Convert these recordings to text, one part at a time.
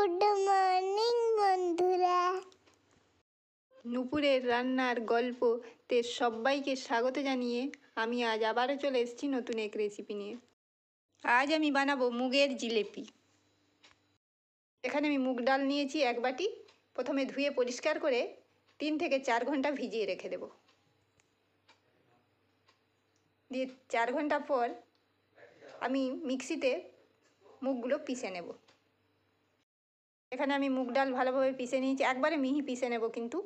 Good morning বন্ধুরা। নুপুরের রান্নার গল্পতে সবাইকে স্বাগত জানিয়ে আমি আজ আবারও চলে এসেছি নতুন এক রেসিপি নিয়ে। আজ আমি বানাবো মুগের জিলেপি। এখানে আমি মুগ ডাল নিয়েছি 1 বাটি। প্রথমে ধুয়ে পরিষ্কার করে 3 থেকে 4 ঘন্টা ভিজিয়ে রেখে দেব। দিয়ে 4 ঘন্টা পর আমি মিক্সিতে মুগগুলো পিষে নেব। এখানে আমি মুগ ডাল ভালোভাবে পিষে নিয়েছি, একবারে মিহি পিষে নেব কিন্তু।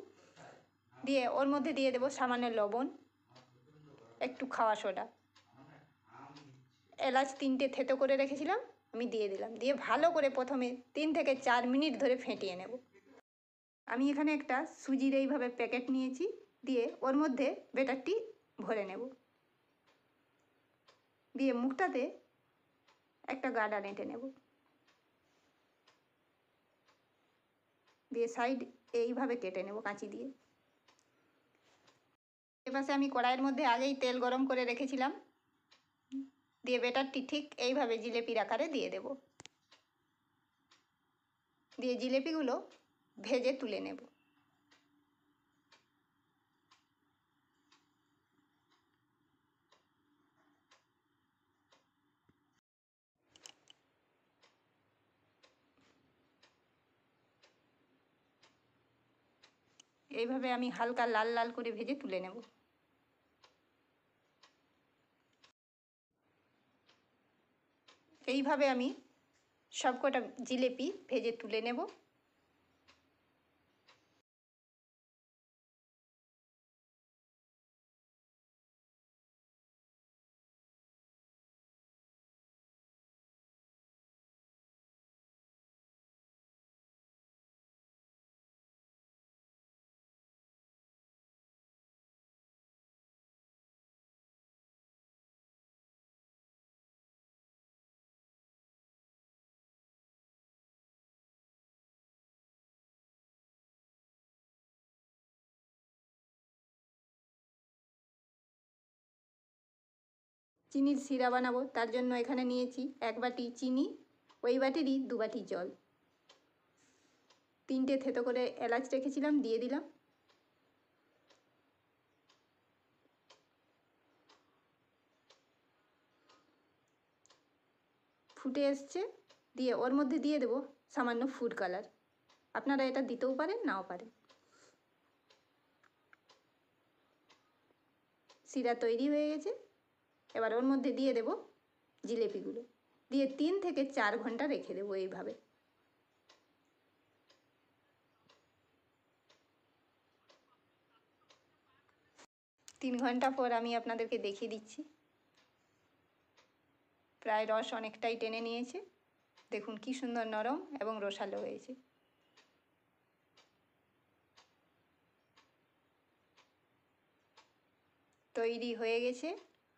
দিয়ে ওর মধ্যে দিয়ে দেবো সামান্য লবণ, একটু খাওয়া সোডা, এলাচ 3টে থেতো করে রেখেছিলাম আমি দিয়ে দিলাম। দিয়ে ভালো করে প্রথমে 3 থেকে 4 মিনিট ধরে ফেটিয়ে নেব। আমি এখানে একটা সুজির এইভাবে প্যাকেট নিয়েছি, দিয়ে ওর মধ্যে ব্যাটারটি ভরে নেব। দিয়ে মুখটাতে একটা গার্ডার এঁটে নেব। দিয়ে সাইড এইভাবে কেটে নেব কাঁচি দিয়ে। এপাশে আমি কড়াইয়ের মধ্যে আগেই তেল গরম করে রেখেছিলাম। দিয়ে ব্যাটারটি ঠিক এইভাবে জিলেপির আকারে দিয়ে দেব। দিয়ে জিলেপিগুলো ভেজে তুলে নেব। এইভাবে আমি হালকা লাল লাল করে ভেজে তুলে নেব। এইভাবে আমি সবকটা জিলেপি ভেজে তুলে নেব। চিনির শিরা বানাবো, তার জন্য এখানে নিয়েছি 1 বাটি চিনি, ওই বাটিরই 2 বাটি জল। 3টে থেতো করে এলাচ রেখেছিলাম দিয়ে দিলাম। ফুটে এসছে, দিয়ে ওর মধ্যে দিয়ে দেবো সামান্য ফুড কালার। আপনারা এটা দিতেও পারেন নাও পারেন। শিরা তৈরি হয়ে গেছে। এবার ওর মধ্যে দিয়ে দেব জিলেপিগুলো, দিয়ে 3 থেকে 4 ঘন্টা রেখে দেবো এইভাবে। তিন ঘন্টা পর আমি আপনাদেরকে দেখিয়ে দিচ্ছি। প্রায় রস অনেকটাই টেনে নিয়েছে, দেখুন কি সুন্দর নরম এবং রসালো হয়েছে। তৈরি হয়ে গেছে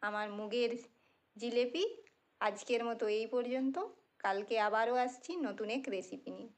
আমার মুগের জিলেপি। আজকের মতো এই পর্যন্ত। কালকে আবারও আসছি নতুন এক রেসিপি নিয়ে।